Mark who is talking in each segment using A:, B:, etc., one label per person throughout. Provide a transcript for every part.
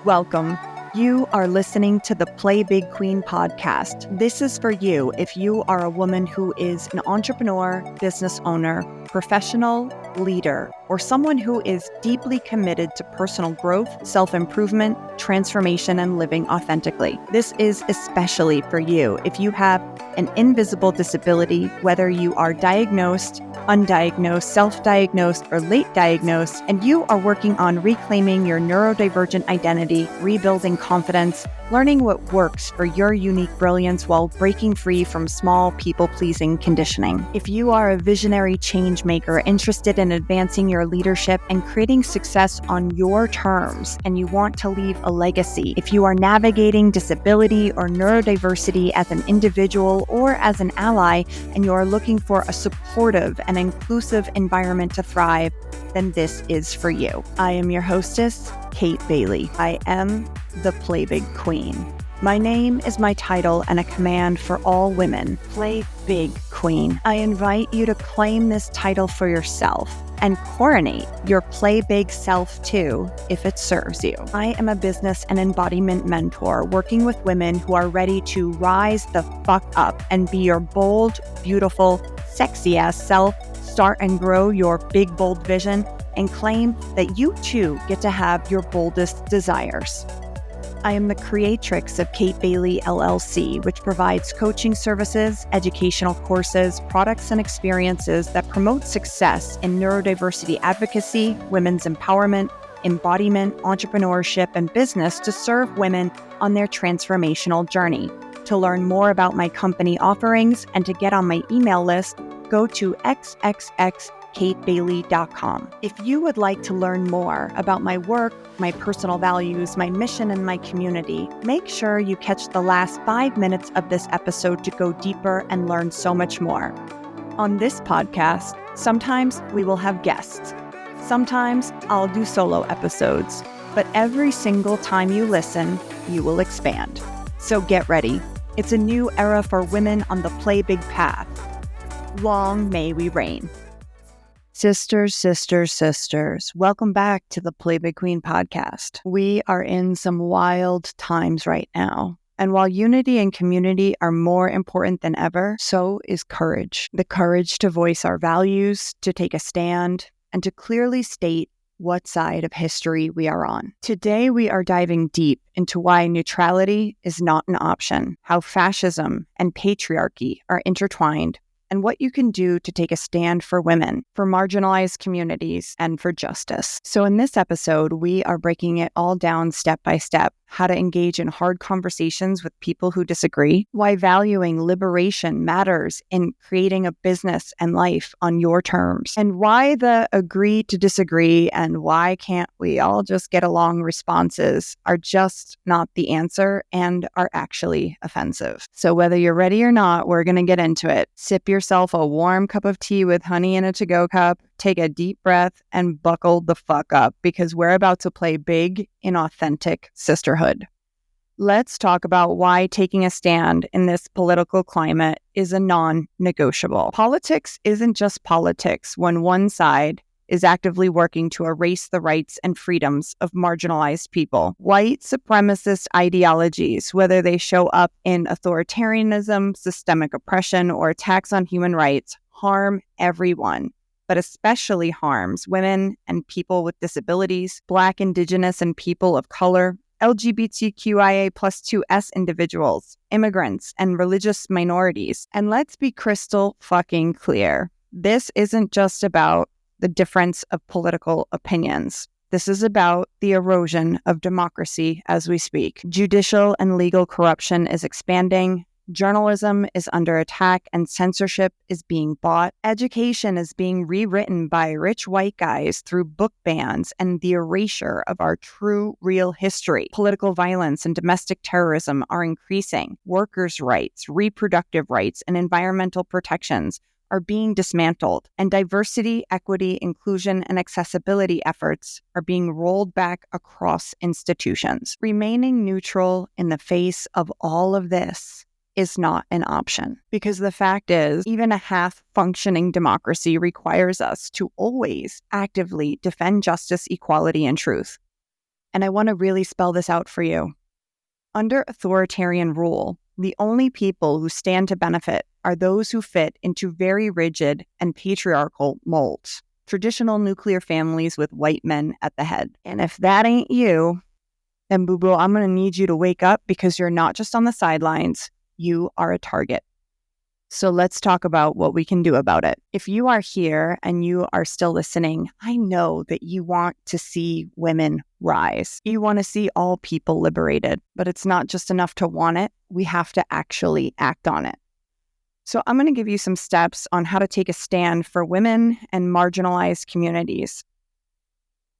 A: Welcome. You are listening to the Play Big Queen podcast. This is for you if you are a woman who is an entrepreneur, business owner, professional, leader, or someone who is deeply committed to personal growth, self-improvement, transformation, and living authentically. This is especially for you if you have an invisible disability, whether you are diagnosed, undiagnosed, self-diagnosed, or late diagnosed, and you are working on reclaiming your neurodivergent identity, rebuilding confidence, learning what works for your unique brilliance while breaking free from small people-pleasing conditioning. If you are a visionary change maker interested in advancing your leadership and creating success on your terms, and you want to leave a legacy, if you are navigating disability or neurodiversity as an individual or as an ally, and you are looking for a supportive and inclusive environment to thrive, then this is for you. I am your hostess, Kate Bailey. I am the Play Big Queen. My name is my title and a command for all women. Play Big Queen. I invite you to claim this title for yourself and coronate your Play Big self too, if it serves you. I am a business and embodiment mentor working with women who are ready to rise the fuck up and be your bold, beautiful, sexy ass self, start and grow your big, bold vision, and claim that you too get to have your boldest desires. I am the creatrix of Kate Bailey LLC, which provides coaching services, educational courses, products, and experiences that promote success in neurodiversity advocacy, women's empowerment, embodiment, entrepreneurship, and business to serve women on their transformational journey. To learn more about my company offerings and to get on my email list, go to xxxkatebailey.com. If you would like to learn more about my work, my personal values, my mission, and my community, make sure you catch the last 5 minutes of this episode to go deeper and learn so much more. On this podcast, sometimes we will have guests. Sometimes I'll do solo episodes, but every single time you listen, you will expand. So get ready. It's a new era for women on the Play Big path. Long may we reign. Sisters, sisters, sisters, welcome back to the Play Big Queen podcast. We are in some wild times right now. And while unity and community are more important than ever, so is courage. The courage to voice our values, to take a stand, and to clearly state what side of history we are on. Today, we are diving deep into why neutrality is not an option, how fascism and patriarchy are intertwined, and what you can do to take a stand for women, for marginalized communities, and for justice. So in this episode, we are breaking it all down step by step, how to engage in hard conversations with people who disagree, why valuing liberation matters in creating a business and life on your terms, and why the agree to disagree and why can't we all just get along responses are just not the answer and are actually offensive. So whether you're ready or not, we're going to get into it. Sip yourself a warm cup of tea with honey in a to-go cup, take a deep breath, and buckle the fuck up because we're about to play big in authentic sisterhood. Let's talk about why taking a stand in this political climate is a non-negotiable. Politics isn't just politics when one side is actively working to erase the rights and freedoms of marginalized people. White supremacist ideologies, whether they show up in authoritarianism, systemic oppression, or attacks on human rights, harm everyone, but especially harms women and people with disabilities, Black, Indigenous, and people of color, LGBTQIA+2S individuals, immigrants, and religious minorities. And let's be crystal fucking clear. This isn't just about the difference of political opinions. This is about the erosion of democracy as we speak. Judicial and legal corruption is expanding. Journalism is under attack and censorship is being bought. Education is being rewritten by rich white guys through book bans and the erasure of our true, real history. Political violence and domestic terrorism are increasing. Workers' rights, reproductive rights, and environmental protections are being dismantled, and diversity, equity, inclusion, and accessibility efforts are being rolled back across institutions. Remaining neutral in the face of all of this is not an option, because the fact is, even a half-functioning democracy requires us to always actively defend justice, equality, and truth. And I want to really spell this out for you. Under authoritarian rule, the only people who stand to benefit are those who fit into very rigid and patriarchal molds, traditional nuclear families with white men at the head. And if that ain't you, then boo-boo, I'm going to need you to wake up, because you're not just on the sidelines, you are a target. So let's talk about what we can do about it. If you are here and you are still listening, I know that you want to see women rise. You want to see all people liberated, but it's not just enough to want it. We have to actually act on it. So I'm going to give you some steps on how to take a stand for women and marginalized communities.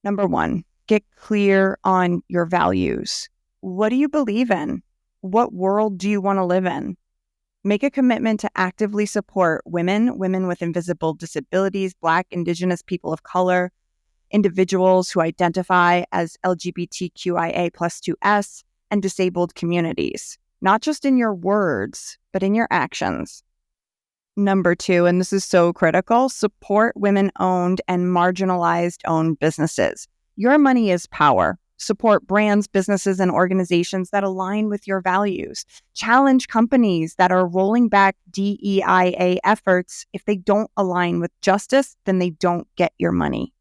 A: Number 1, get clear on your values. What do you believe in? What world do you want to live in? Make a commitment to actively support women with invisible disabilities, Black, Indigenous, people of color, individuals who identify as LGBTQIA+2S, and disabled communities, not just in your words, but in your actions. Number 2, and this is so critical, support women-owned and marginalized-owned businesses. Your money is power. Support brands, businesses, and organizations that align with your values. Challenge companies that are rolling back DEIA efforts. If they don't align with justice, then they don't get your money.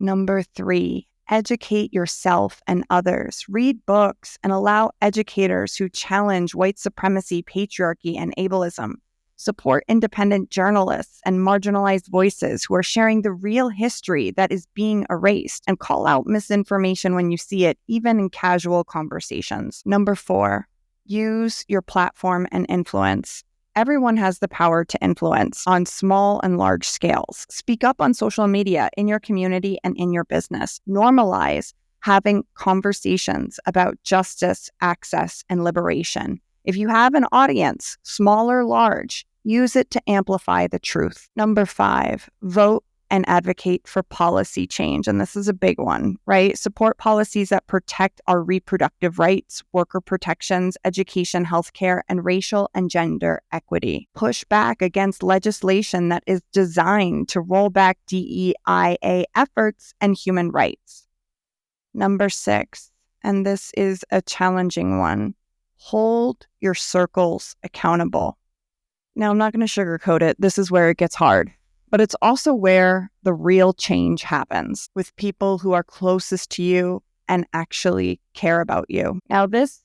A: Number 3, educate yourself and others. Read books and allow educators who challenge white supremacy, patriarchy, and ableism. Support independent journalists and marginalized voices who are sharing the real history that is being erased, and call out misinformation when you see it, even in casual conversations. Number 4, use your platform and influence. Everyone has the power to influence on small and large scales. Speak up on social media, in your community, and in your business. Normalize having conversations about justice, access, and liberation. If you have an audience, small or large, use it to amplify the truth. Number 5, vote and advocate for policy change. And this is a big one, right? Support policies that protect our reproductive rights, worker protections, education, healthcare, and racial and gender equity. Push back against legislation that is designed to roll back DEIA efforts and human rights. Number 6, and this is a challenging one, hold your circles accountable. Now, I'm not going to sugarcoat it. This is where it gets hard. But it's also where the real change happens, with people who are closest to you and actually care about you. Now, this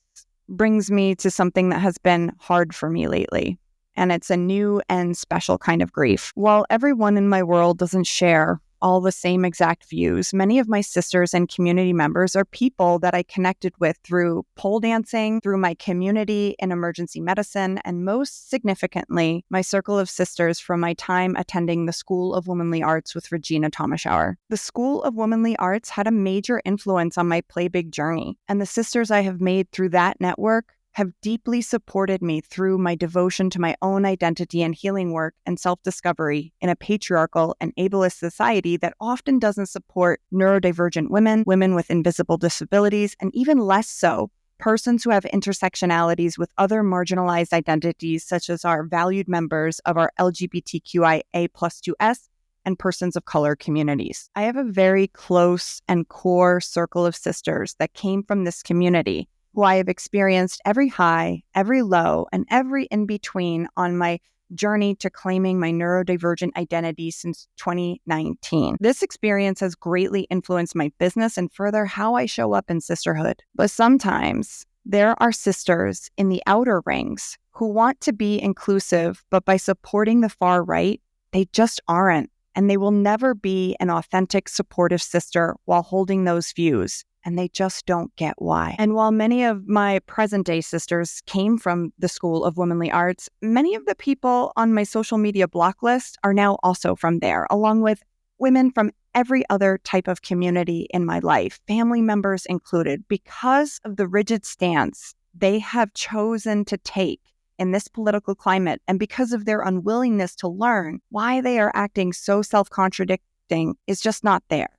A: brings me to something that has been hard for me lately, and it's a new and special kind of grief. While everyone in my world doesn't share all the same exact views, many of my sisters and community members are people that I connected with through pole dancing, through my community in emergency medicine, and most significantly, my circle of sisters from my time attending the School of Womanly Arts with Regina Thomashauer. The School of Womanly Arts had a major influence on my Play Big journey, and the sisters I have made through that network have deeply supported me through my devotion to my own identity and healing work and self-discovery in a patriarchal and ableist society that often doesn't support neurodivergent women, women with invisible disabilities, and even less so, persons who have intersectionalities with other marginalized identities, such as our valued members of our LGBTQIA+2S and persons of color communities. I have a very close and core circle of sisters that came from this community, who I have experienced every high, every low, and every in-between on my journey to claiming my neurodivergent identity since 2019. This experience has greatly influenced my business and further how I show up in sisterhood. But sometimes there are sisters in the outer rings who want to be inclusive, but by supporting the far right, they just aren't, and they will never be an authentic, supportive sister while holding those views. And they just don't get why. And while many of my present-day sisters came from the School of Womanly Arts, many of the people on my social media block list are now also from there, along with women from every other type of community in my life, family members included, because of the rigid stance they have chosen to take in this political climate, and because of their unwillingness to learn why they are acting so self-contradicting is just not there.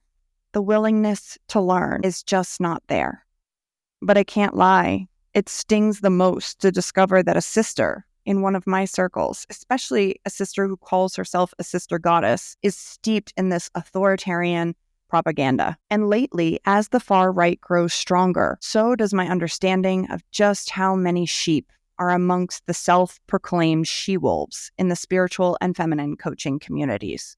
A: The willingness to learn is just not there. But I can't lie, it stings the most to discover that a sister in one of my circles, especially a sister who calls herself a sister goddess, is steeped in this authoritarian, propaganda. And lately, as the far right grows stronger, so does my understanding of just how many sheep are amongst the self-proclaimed she-wolves in the spiritual and feminine coaching communities.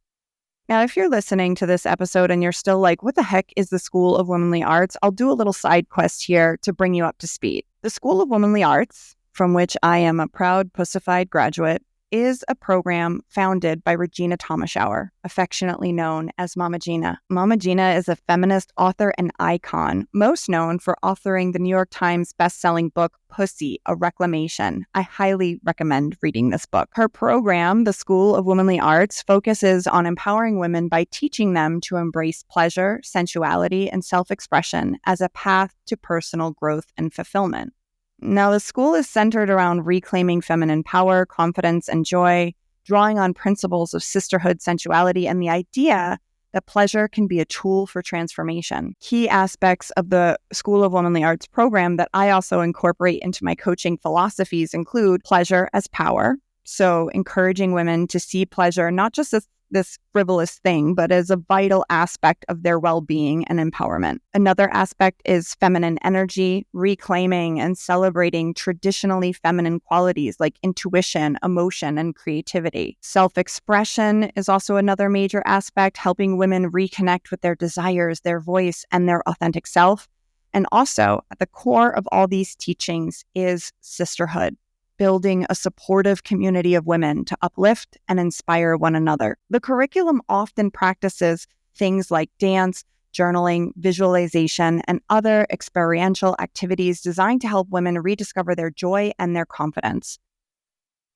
A: Now, if you're listening to this episode and you're still like, what the heck is the School of Womanly Arts? I'll do a little side quest here to bring you up to speed. The School of Womanly Arts, from which I am a proud pussified graduate, is a program founded by Regina Thomashauer, affectionately known as Mama Gina. Mama Gina is a feminist author and icon, most known for authoring the New York Times best-selling book, Pussy, A Reclamation. I highly recommend reading this book. Her program, the School of Womanly Arts, focuses on empowering women by teaching them to embrace pleasure, sensuality, and self-expression as a path to personal growth and fulfillment. Now, the school is centered around reclaiming feminine power, confidence, and joy, drawing on principles of sisterhood, sensuality, and the idea that pleasure can be a tool for transformation. Key aspects of the School of Womanly Arts program that I also incorporate into my coaching philosophies include pleasure as power, so encouraging women to see pleasure not just as this frivolous thing, but as a vital aspect of their well-being and empowerment. Another aspect is feminine energy, reclaiming and celebrating traditionally feminine qualities like intuition, emotion, and creativity. Self-expression is also another major aspect, helping women reconnect with their desires, their voice, and their authentic self. And also, at the core of all these teachings is sisterhood, building a supportive community of women to uplift and inspire one another. The curriculum often practices things like dance, journaling, visualization, and other experiential activities designed to help women rediscover their joy and their confidence.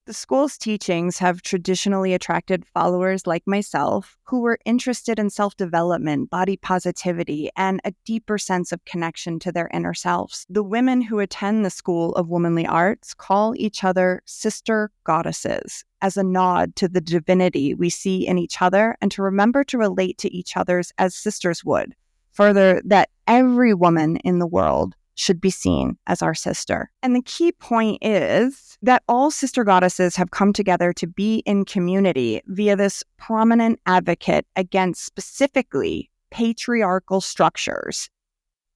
A: The school's teachings have traditionally attracted followers like myself who were interested in self-development, body positivity, and a deeper sense of connection to their inner selves. The women who attend the School of Womanly Arts call each other sister goddesses as a nod to the divinity we see in each other and to remember to relate to each other as sisters would. Further, that every woman in the world should be seen as our sister. And the key point is that all sister goddesses have come together to be in community via this prominent advocate against specifically patriarchal structures.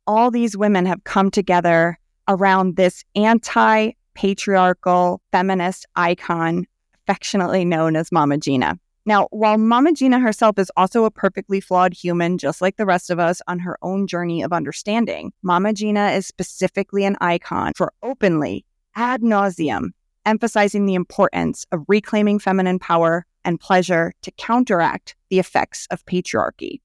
A: All these women have come together around this anti-patriarchal feminist icon, affectionately known as Mama Gina. Now, while Mama Gina herself is also a perfectly flawed human, just like the rest of us on her own journey of understanding, Mama Gina is specifically an icon for openly, ad nauseum, emphasizing the importance of reclaiming feminine power and pleasure to counteract the effects of patriarchy.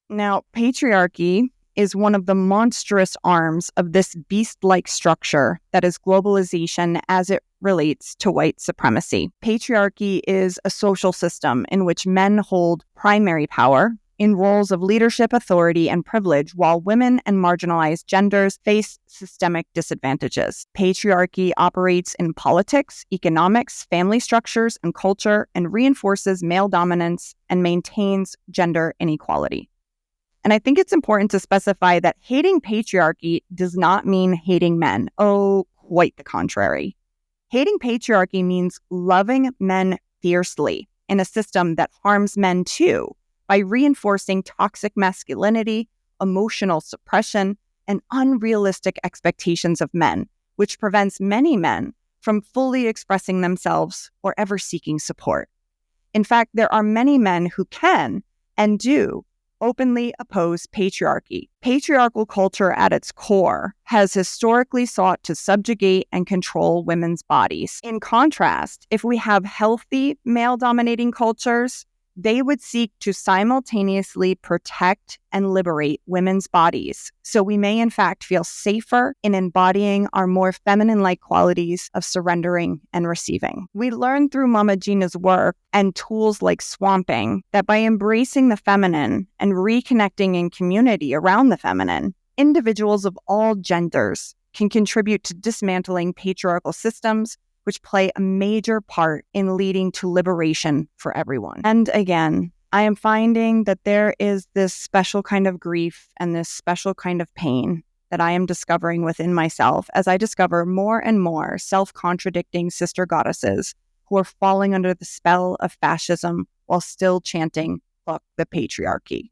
A: Now, patriarchy is one of the monstrous arms of this beast-like structure that is globalization as it relates to white supremacy. Patriarchy is a social system in which men hold primary power in roles of leadership, authority, and privilege, while women and marginalized genders face systemic disadvantages. Patriarchy operates in politics, economics, family structures, and culture, and reinforces male dominance and maintains gender inequality. And I think it's important to specify that hating patriarchy does not mean hating men. Oh, quite the contrary. Hating patriarchy means loving men fiercely in a system that harms men too, by reinforcing toxic masculinity, emotional suppression, and unrealistic expectations of men, which prevents many men from fully expressing themselves or ever seeking support. In fact, there are many men who can and do openly oppose patriarchy. Patriarchal culture at its core has historically sought to subjugate and control women's bodies. In contrast, if we have healthy male-dominating cultures, they would seek to simultaneously protect and liberate women's bodies, so we may in fact feel safer in embodying our more feminine-like qualities of surrendering and receiving. We learn through Mama Gina's work and tools like swamping that by embracing the feminine and reconnecting in community around the feminine, individuals of all genders can contribute to dismantling patriarchal systems, which play a major part in leading to liberation for everyone. And again, I am finding that there is this special kind of grief and this special kind of pain that I am discovering within myself as I discover more and more self-contradicting sister goddesses who are falling under the spell of fascism while still chanting, "Fuck the patriarchy."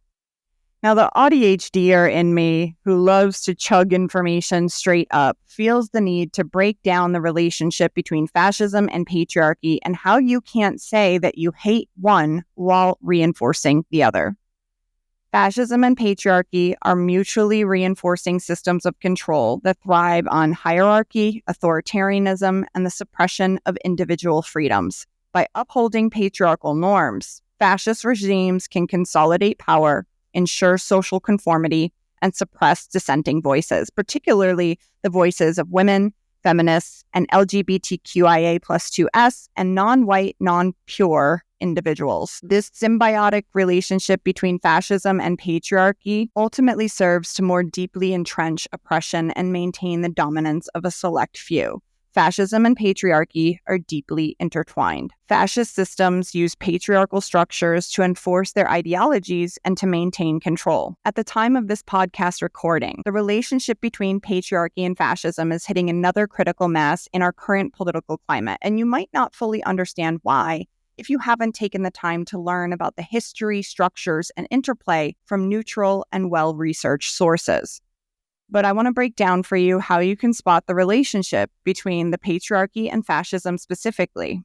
A: Now, the ADHDer in me, who loves to chug information straight up, feels the need to break down the relationship between fascism and patriarchy and how you can't say that you hate one while reinforcing the other. Fascism and patriarchy are mutually reinforcing systems of control that thrive on hierarchy, authoritarianism, and the suppression of individual freedoms. By upholding patriarchal norms, fascist regimes can consolidate power, ensure social conformity, and suppress dissenting voices, particularly the voices of women, feminists, and LGBTQIA+2S and non-white, non-pure individuals. This symbiotic relationship between fascism and patriarchy ultimately serves to more deeply entrench oppression and maintain the dominance of a select few. Fascism and patriarchy are deeply intertwined. Fascist systems use patriarchal structures to enforce their ideologies and to maintain control. At the time of this podcast recording, the relationship between patriarchy and fascism is hitting another critical mass in our current political climate, and you might not fully understand why if you haven't taken the time to learn about the history, structures, and interplay from neutral and well-researched sources. But I want to break down for you how you can spot the relationship between the patriarchy and fascism specifically.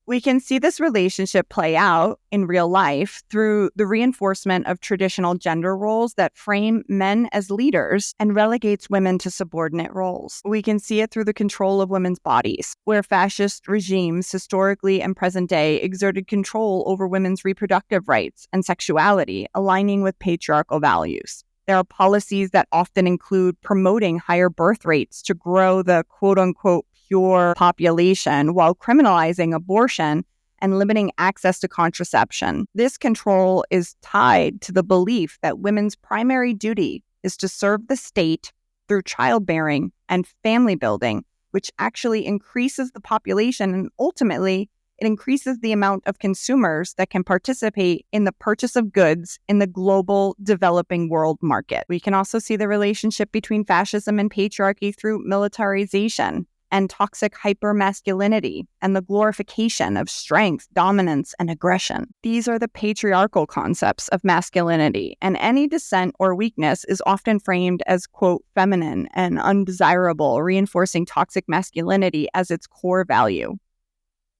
A: We can see this relationship play out in real life through the reinforcement of traditional gender roles that frame men as leaders and relegates women to subordinate roles. We can see it through the control of women's bodies, where fascist regimes historically and present day exerted control over women's reproductive rights and sexuality, aligning with patriarchal values. There are policies that often include promoting higher birth rates to grow the quote-unquote pure population while criminalizing abortion and limiting access to contraception. This control is tied to the belief that women's primary duty is to serve the state through childbearing and family building, which actually increases the population and ultimately it increases the amount of consumers that can participate in the purchase of goods in the global developing world market. We can also see the relationship between fascism and patriarchy through militarization and toxic hypermasculinity and the glorification of strength, dominance, and aggression. These are the patriarchal concepts of masculinity, and any dissent or weakness is often framed as, quote, feminine and undesirable, reinforcing toxic masculinity as its core value.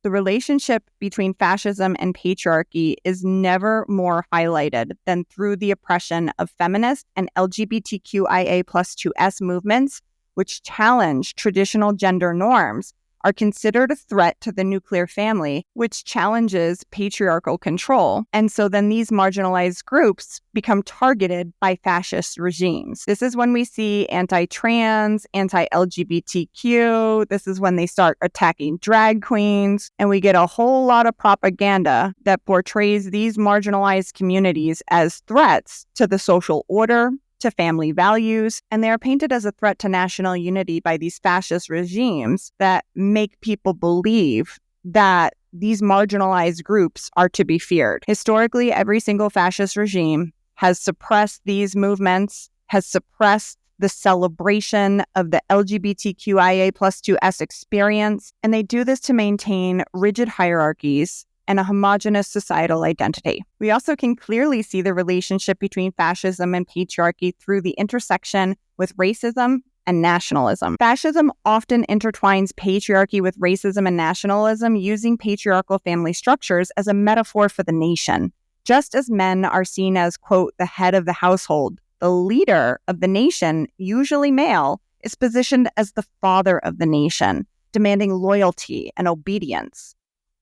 A: The relationship between fascism and patriarchy is never more highlighted than through the oppression of feminist and LGBTQIA+2S movements, which challenge traditional gender norms, are considered a threat to the nuclear family, which challenges patriarchal control. And so then these marginalized groups become targeted by fascist regimes. This is when we see anti-trans, anti-LGBTQ. This is when they start attacking drag queens. And we get a whole lot of propaganda that portrays these marginalized communities as threats to the social order, to family values, and they are painted as a threat to national unity by these fascist regimes that make people believe that these marginalized groups are to be feared. Historically, every single fascist regime has suppressed these movements, has suppressed the celebration of the LGBTQIA+2S experience, and they do this to maintain rigid hierarchies and a homogenous societal identity. We also can clearly see the relationship between fascism and patriarchy through the intersection with racism and nationalism. Fascism often intertwines patriarchy with racism and nationalism, using patriarchal family structures as a metaphor for the nation. Just as men are seen as, quote, the head of the household, the leader of the nation, usually male, is positioned as the father of the nation, demanding loyalty and obedience,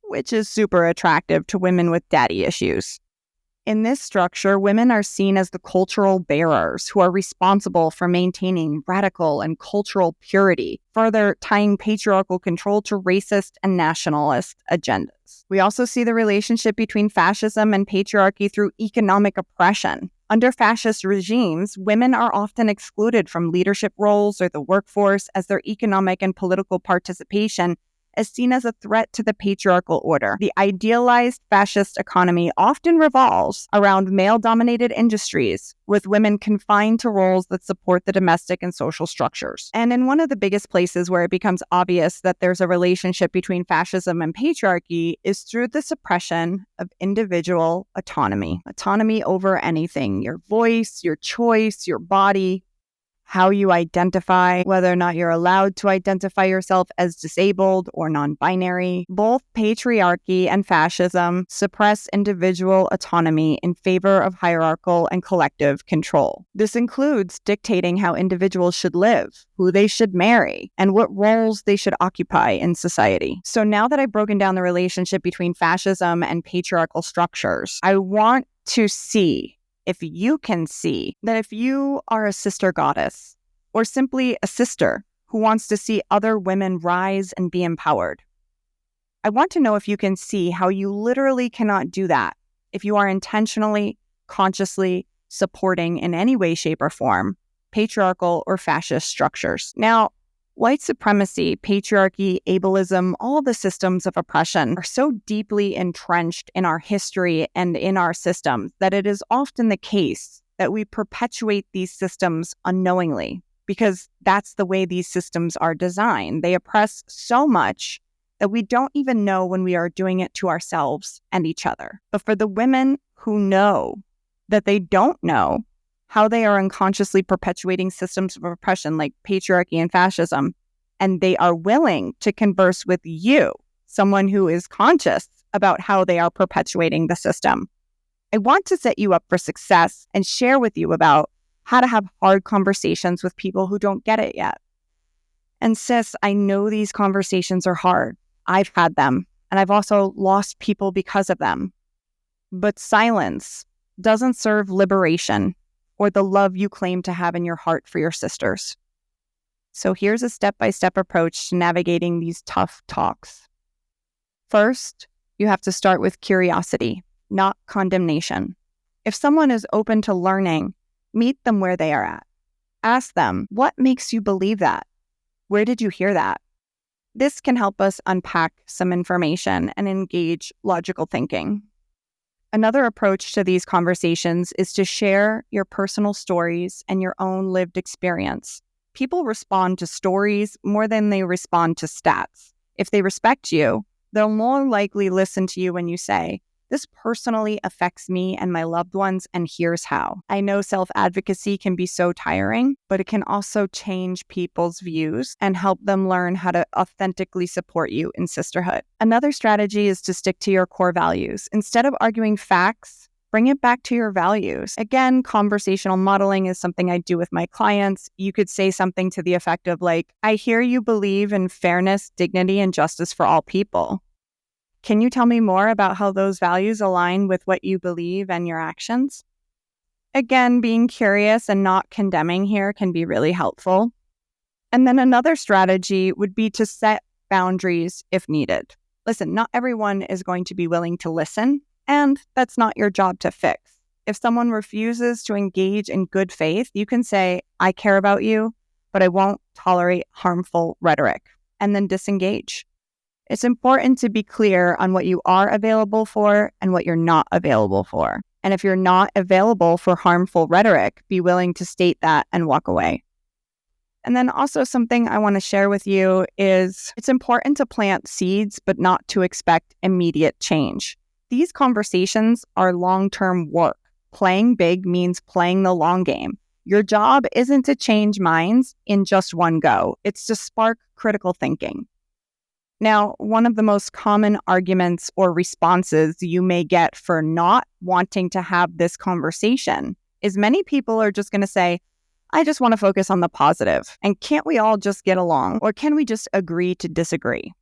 A: which is super attractive to women with daddy issues. In this structure, women are seen as the cultural bearers who are responsible for maintaining radical and cultural purity, further tying patriarchal control to racist and nationalist agendas. We also see the relationship between fascism and patriarchy through economic oppression. Under fascist regimes, women are often excluded from leadership roles or the workforce as their economic and political participation is seen as a threat to the patriarchal order. The idealized fascist economy often revolves around male-dominated industries, with women confined to roles that support the domestic and social structures. And in one of the biggest places where it becomes obvious that there's a relationship between fascism and patriarchy is through the suppression of individual autonomy. Autonomy over anything, your voice, your choice, your body, how you identify, whether or not you're allowed to identify yourself as disabled or non-binary. Both patriarchy and fascism suppress individual autonomy in favor of hierarchical and collective control. This includes dictating how individuals should live, who they should marry, and what roles they should occupy in society. So now that I've broken down the relationship between fascism and patriarchal structures, I want to see if you can see that if you are a sister goddess or simply a sister who wants to see other women rise and be empowered, I want to know if you can see how you literally cannot do that if you are intentionally, consciously supporting in any way, shape, or form patriarchal or fascist structures. Now, white supremacy, patriarchy, ableism, all the systems of oppression are so deeply entrenched in our history and in our systems that it is often the case that we perpetuate these systems unknowingly, because that's the way these systems are designed. They oppress so much that we don't even know when we are doing it to ourselves and each other. But for the women who know that they don't know how they are unconsciously perpetuating systems of oppression like patriarchy and fascism, and they are willing to converse with you, someone who is conscious about how they are perpetuating the system, I want to set you up for success and share with you about how to have hard conversations with people who don't get it yet. And sis, I know these conversations are hard. I've had them, and I've also lost people because of them. But silence doesn't serve liberation or the love you claim to have in your heart for your sisters. So here's a step-by-step approach to navigating these tough talks. First, you have to start with curiosity, not condemnation. If someone is open to learning, meet them where they are at. Ask them, what makes you believe that? Where did you hear that? This can help us unpack some information and engage logical thinking. Another approach to these conversations is to share your personal stories and your own lived experience. People respond to stories more than they respond to stats. If they respect you, they'll more likely listen to you when you say, this personally affects me and my loved ones, and here's how. I know self-advocacy can be so tiring, but it can also change people's views and help them learn how to authentically support you in sisterhood. Another strategy is to stick to your core values. Instead of arguing facts, bring it back to your values. Again, conversational modeling is something I do with my clients. You could say something to the effect of like, I hear you believe in fairness, dignity, and justice for all people. Can you tell me more about how those values align with what you believe and your actions? Again, being curious and not condemning here can be really helpful. And then another strategy would be to set boundaries if needed. Listen, not everyone is going to be willing to listen, and that's not your job to fix. If someone refuses to engage in good faith, you can say, I care about you, but I won't tolerate harmful rhetoric, and then disengage. It's important to be clear on what you are available for and what you're not available for. And if you're not available for harmful rhetoric, be willing to state that and walk away. And then also something I want to share with you is it's important to plant seeds, but not to expect immediate change. These conversations are long-term work. Playing big means playing the long game. Your job isn't to change minds in just one go. It's to spark critical thinking. Now, one of the most common arguments or responses you may get for not wanting to have this conversation is many people are just going to say, I just want to focus on the positive. And can't we all just get along? Or can we just agree to disagree?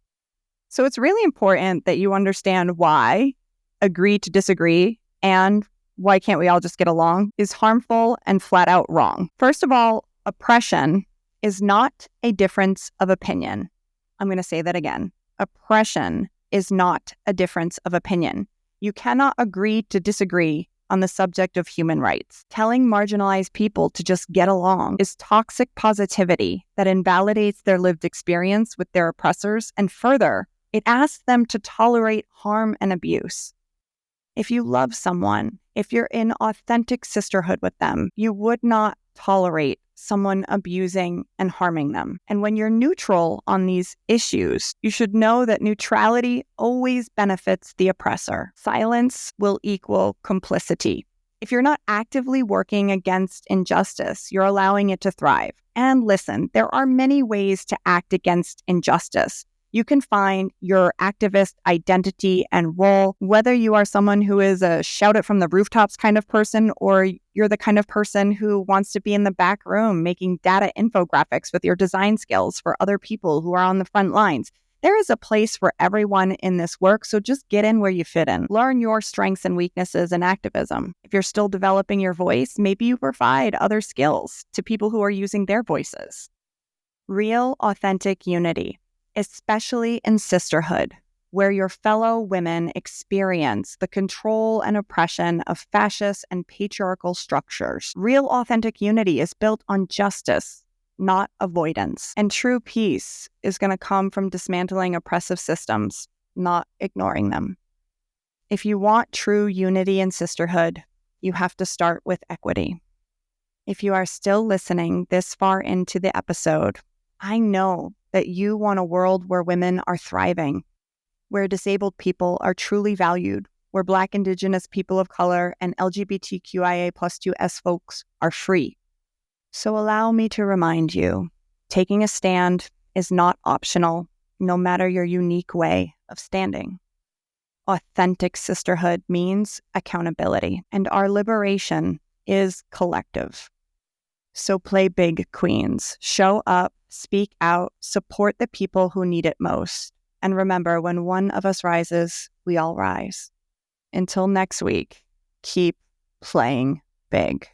A: So it's really important that you understand why agree to disagree and why can't we all just get along is harmful and flat out wrong. First of all, oppression is not a difference of opinion. I'm going to say that again. Oppression is not a difference of opinion. You cannot agree to disagree on the subject of human rights. Telling marginalized people to just get along is toxic positivity that invalidates their lived experience with their oppressors, and further, it asks them to tolerate harm and abuse. If you love someone, if you're in authentic sisterhood with them, you would not tolerate someone abusing and harming them. And when you're neutral on these issues, you should know that neutrality always benefits the oppressor. Silence will equal complicity. If you're not actively working against injustice, you're allowing it to thrive. And listen, there are many ways to act against injustice. You can find your activist identity and role, whether you are someone who is a shout it from the rooftops kind of person, or you're the kind of person who wants to be in the back room making data infographics with your design skills for other people who are on the front lines. There is a place for everyone in this work, so just get in where you fit in. Learn your strengths and weaknesses in activism. If you're still developing your voice, maybe you provide other skills to people who are using their voices. Real, authentic unity, especially in sisterhood, where your fellow women experience the control and oppression of fascist and patriarchal structures. Real, authentic unity is built on justice, not avoidance. And true peace is going to come from dismantling oppressive systems, not ignoring them. If you want true unity and sisterhood, you have to start with equity. If you are still listening this far into the episode, I know that you want a world where women are thriving, where disabled people are truly valued, where Black, Indigenous, people of color, and LGBTQIA+2S folks are free. So allow me to remind you, taking a stand is not optional, no matter your unique way of standing. Authentic sisterhood means accountability, and our liberation is collective. So play big, queens. Show up, speak out, support the people who need it most. And remember, when one of us rises, we all rise. Until next week, keep playing big.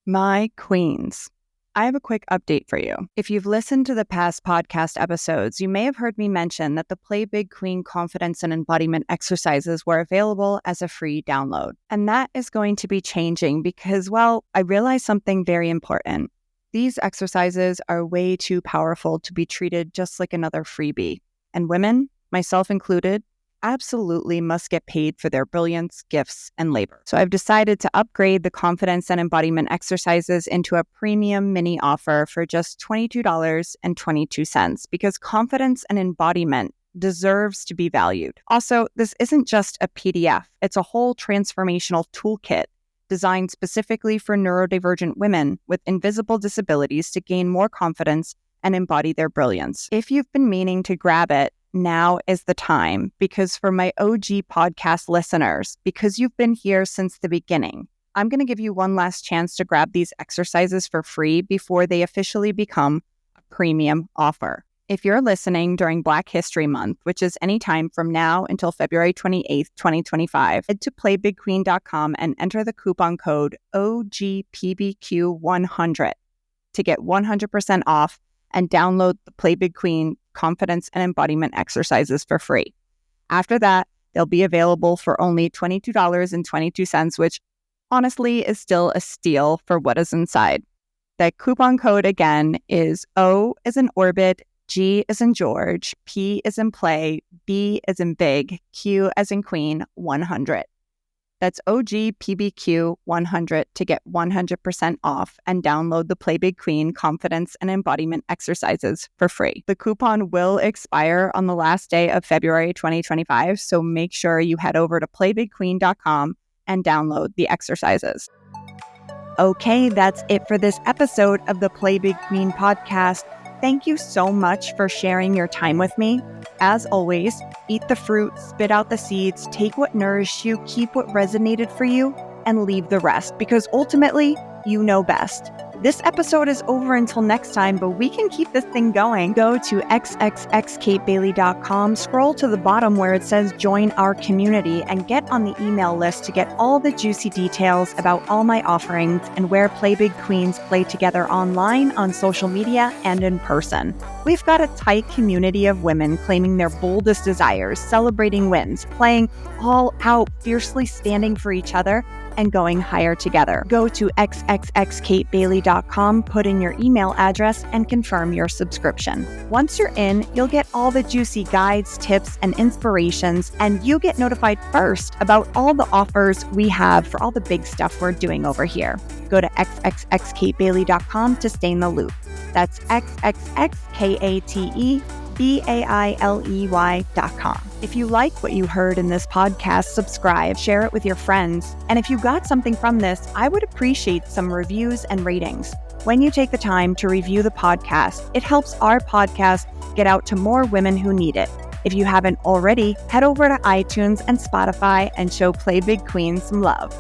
A: My queens, I have a quick update for you. If you've listened to the past podcast episodes, you may have heard me mention that the Play Big Queen confidence and embodiment exercises were available as a free download. And that is going to be changing because, well, I realized something very important. These exercises are way too powerful to be treated just like another freebie. And women, myself included, absolutely must get paid for their brilliance, gifts, and labor. So I've decided to upgrade the confidence and embodiment exercises into a premium mini offer for just $22.22 because confidence and embodiment deserves to be valued. Also, this isn't just a PDF. It's a whole transformational toolkit designed specifically for neurodivergent women with invisible disabilities to gain more confidence and embody their brilliance. If you've been meaning to grab it, now is the time, because for my OG podcast listeners, because you've been here since the beginning, I'm going to give you one last chance to grab these exercises for free before they officially become a premium offer. If you're listening during Black History Month, which is anytime from now until February 28th, 2025, head to playbigqueen.com and enter the coupon code OGPBQ100 to get 100% off and download the Play Big Queen confidence and embodiment exercises for free. After that, they'll be available for only $22.22, which honestly is still a steal for what is inside. The coupon code again is O as in orbit, G as in George, P as in play, B as in big, Q as in queen, 100. That's OGPBQ100 to get 100% off and download the Play Big Queen confidence and embodiment exercises for free. The coupon will expire on the last day of February 2025, so make sure you head over to playbigqueen.com and download the exercises. Okay, that's it for this episode of the Play Big Queen podcast. Thank you so much for sharing your time with me. As always, eat the fruit, spit out the seeds, take what nourished you, keep what resonated for you, and leave the rest, because ultimately, you know best. This episode is over until next time, but we can keep this thing going. Go to xxxkatebailey.com, scroll to the bottom where it says join our community, and get on the email list to get all the juicy details about all my offerings and where Play Big Queens play together online, on social media, and in person. We've got a tight community of women claiming their boldest desires, celebrating wins, playing all out, fiercely standing for each other, and going higher together. Go to xxxkatebailey.com, put in your email address, and confirm your subscription. Once you're in, you'll get all the juicy guides, tips, and inspirations, and you get notified first about all the offers we have for all the big stuff we're doing over here. Go to xxxkatebailey.com to stay in the loop. That's xxxkatebailey.com. If you like what you heard in this podcast, subscribe, share it with your friends. And if you got something from this, I would appreciate some reviews and ratings. When you take the time to review the podcast, it helps our podcast get out to more women who need it. If you haven't already, head over to iTunes and Spotify and show Play Big Queen some love.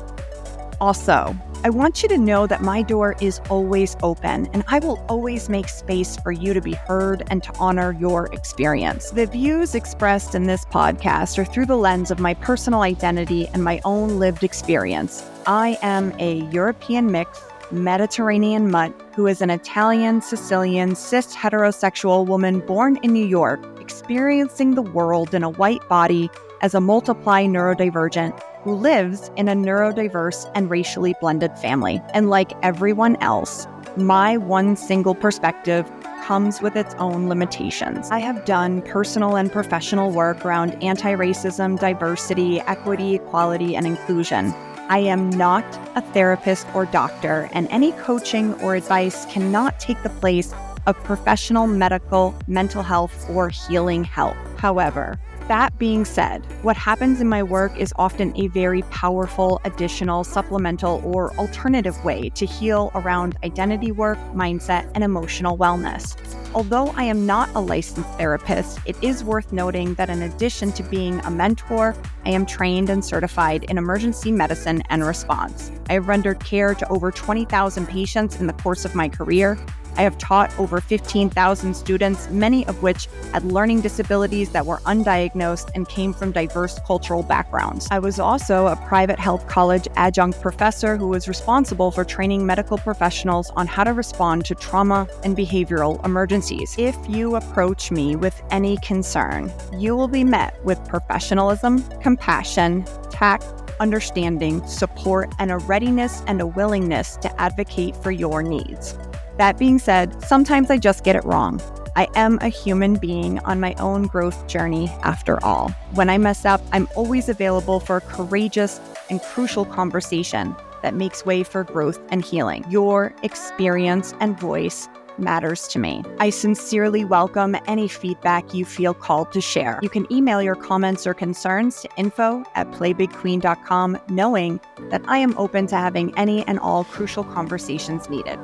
A: Also, I want you to know that my door is always open, and I will always make space for you to be heard and to honor your experience. The views expressed in this podcast are through the lens of my personal identity and my own lived experience. I am a European mix, Mediterranean mutt who is an Italian, Sicilian, cis heterosexual woman born in New York, experiencing the world in a white body as a multiply neurodivergent who lives in a neurodiverse and racially blended family. And like everyone else, my one single perspective comes with its own limitations. I have done personal and professional work around anti-racism, diversity, equity, equality, and inclusion. I am not a therapist or doctor, and any coaching or advice cannot take the place of professional medical, mental health, or healing help. However, that being said, what happens in my work is often a very powerful, additional, supplemental, or alternative way to heal around identity work, mindset, and emotional wellness. Although I am not a licensed therapist, it is worth noting that in addition to being a mentor, I am trained and certified in emergency medicine and response. I have rendered care to over 20,000 patients in the course of my career. I have taught over 15,000 students, many of which had learning disabilities that were undiagnosed and came from diverse cultural backgrounds. I was also a private health college adjunct professor who was responsible for training medical professionals on how to respond to trauma and behavioral emergencies. If you approach me with any concern, you will be met with professionalism, compassion, tact, understanding, support, and a readiness and a willingness to advocate for your needs. That being said, sometimes I just get it wrong. I am a human being on my own growth journey after all. When I mess up, I'm always available for a courageous and crucial conversation that makes way for growth and healing. Your experience and voice matters to me. I sincerely welcome any feedback you feel called to share. You can email your comments or concerns to info@playbigqueen.com, knowing that I am open to having any and all crucial conversations needed.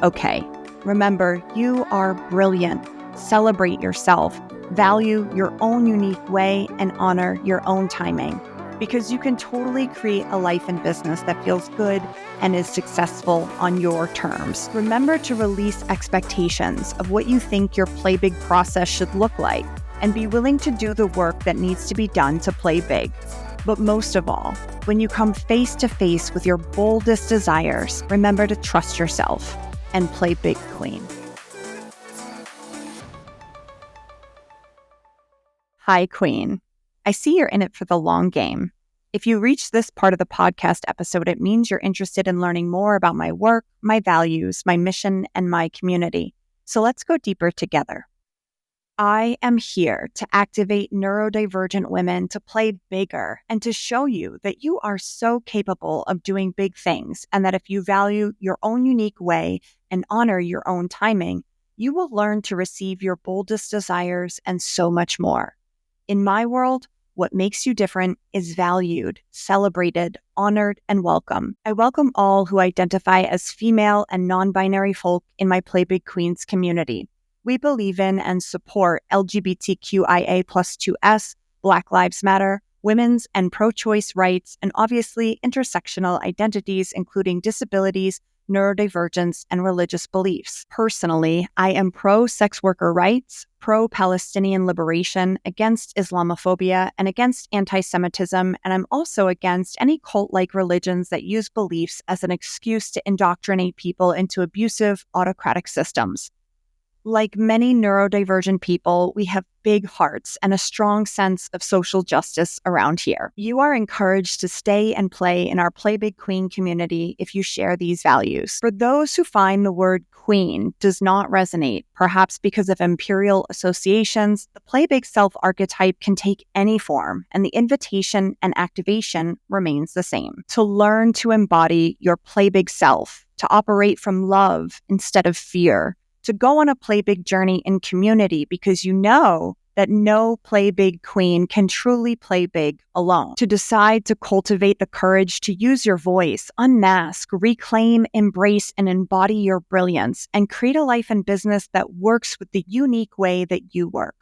A: Okay, remember, you are brilliant. Celebrate yourself, value your own unique way, and honor your own timing, because you can totally create a life and business that feels good and is successful on your terms. Remember to release expectations of what you think your Play Big process should look like, and be willing to do the work that needs to be done to play big. But most of all, when you come face to face with your boldest desires, remember to trust yourself and play big, queen. Hi, queen. I see you're in it for the long game. If you reach this part of the podcast episode, it means you're interested in learning more about my work, my values, my mission, and my community. So let's go deeper together. I am here to activate neurodivergent women to play bigger and to show you that you are so capable of doing big things, and that if you value your own unique way and honor your own timing, you will learn to receive your boldest desires and so much more. In my world, what makes you different is valued, celebrated, honored, and welcome. I welcome all who identify as female and non-binary folk in my Play Big Queens community. We believe in and support LGBTQIA+2S, Black Lives Matter, women's and pro-choice rights, and obviously intersectional identities, including disabilities, neurodivergence, and religious beliefs. Personally, I am pro-sex worker rights, pro-Palestinian liberation, against Islamophobia, and against anti-Semitism, and I'm also against any cult-like religions that use beliefs as an excuse to indoctrinate people into abusive, autocratic systems. Like many neurodivergent people, we have big hearts and a strong sense of social justice around here. You are encouraged to stay and play in our Play Big Queen community if you share these values. For those who find the word queen does not resonate, perhaps because of imperial associations, the Play Big Self archetype can take any form, and the invitation and activation remains the same. To learn to embody your Play Big Self, to operate from love instead of fear, to go on a Play Big journey in community because you know that no Play Big queen can truly play big alone. To decide to cultivate the courage to use your voice, unmask, reclaim, embrace, and embody your brilliance, and create a life and business that works with the unique way that you work.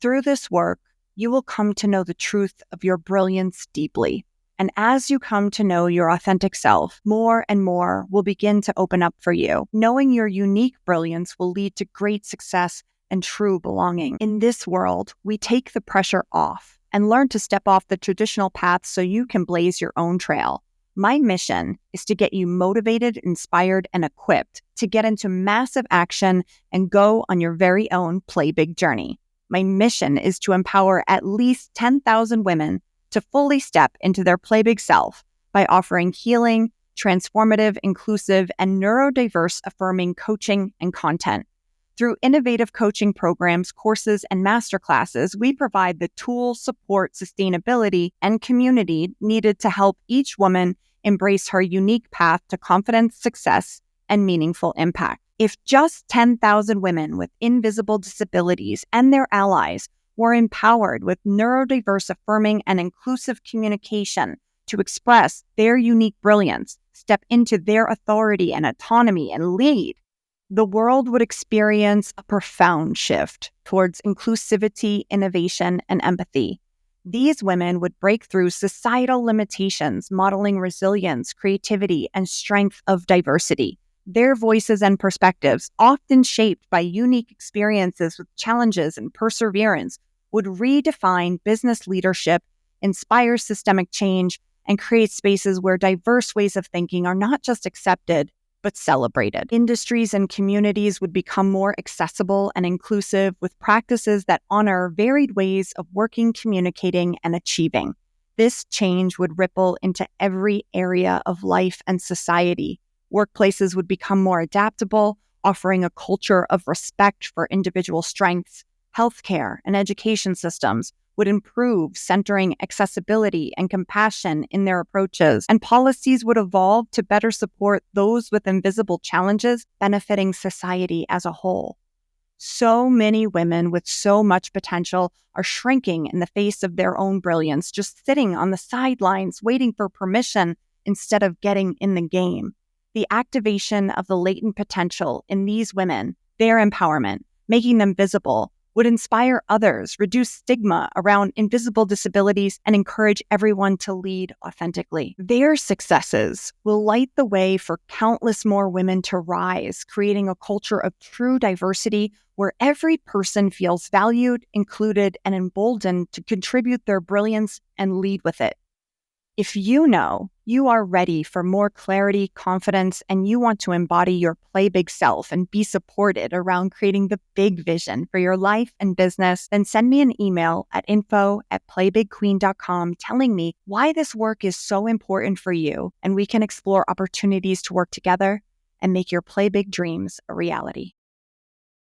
A: Through this work, you will come to know the truth of your brilliance deeply. And as you come to know your authentic self, more and more will begin to open up for you. Knowing your unique brilliance will lead to great success and true belonging. In this world, we take the pressure off and learn to step off the traditional path so you can blaze your own trail. My mission is to get you motivated, inspired, and equipped to get into massive action and go on your very own Play Big journey. My mission is to empower at least 10,000 women to fully step into their Play Big self by offering healing, transformative, inclusive, and neurodiverse affirming coaching and content. Through innovative coaching programs, courses, and masterclasses, we provide the tools, support, sustainability, and community needed to help each woman embrace her unique path to confidence, success, and meaningful impact. If just 10,000 women with invisible disabilities and their allies were empowered with neurodiverse affirming and inclusive communication to express their unique brilliance, step into their authority and autonomy, and lead, the world would experience a profound shift towards inclusivity, innovation, and empathy. These women would break through societal limitations, modeling resilience, creativity, and strength of diversity. Their voices and perspectives, often shaped by unique experiences with challenges and perseverance, would redefine business leadership, inspire systemic change, and create spaces where diverse ways of thinking are not just accepted, but celebrated. Industries and communities would become more accessible and inclusive with practices that honor varied ways of working, communicating, and achieving. This change would ripple into every area of life and society. Workplaces would become more adaptable, offering a culture of respect for individual strengths. Healthcare and education systems would improve, centering accessibility and compassion in their approaches, and policies would evolve to better support those with invisible challenges, benefiting society as a whole. So many women with so much potential are shrinking in the face of their own brilliance, just sitting on the sidelines waiting for permission instead of getting in the game. The activation of the latent potential in these women, their empowerment, making them visible, would inspire others, reduce stigma around invisible disabilities, and encourage everyone to lead authentically. Their successes will light the way for countless more women to rise, creating a culture of true diversity where every person feels valued, included, and emboldened to contribute their brilliance and lead with it. If you know you are ready for more clarity, confidence, and you want to embody your Play Big self and be supported around creating the big vision for your life and business, then send me an email at info@playbigqueen.com telling me why this work is so important for you, and we can explore opportunities to work together and make your Play Big dreams a reality.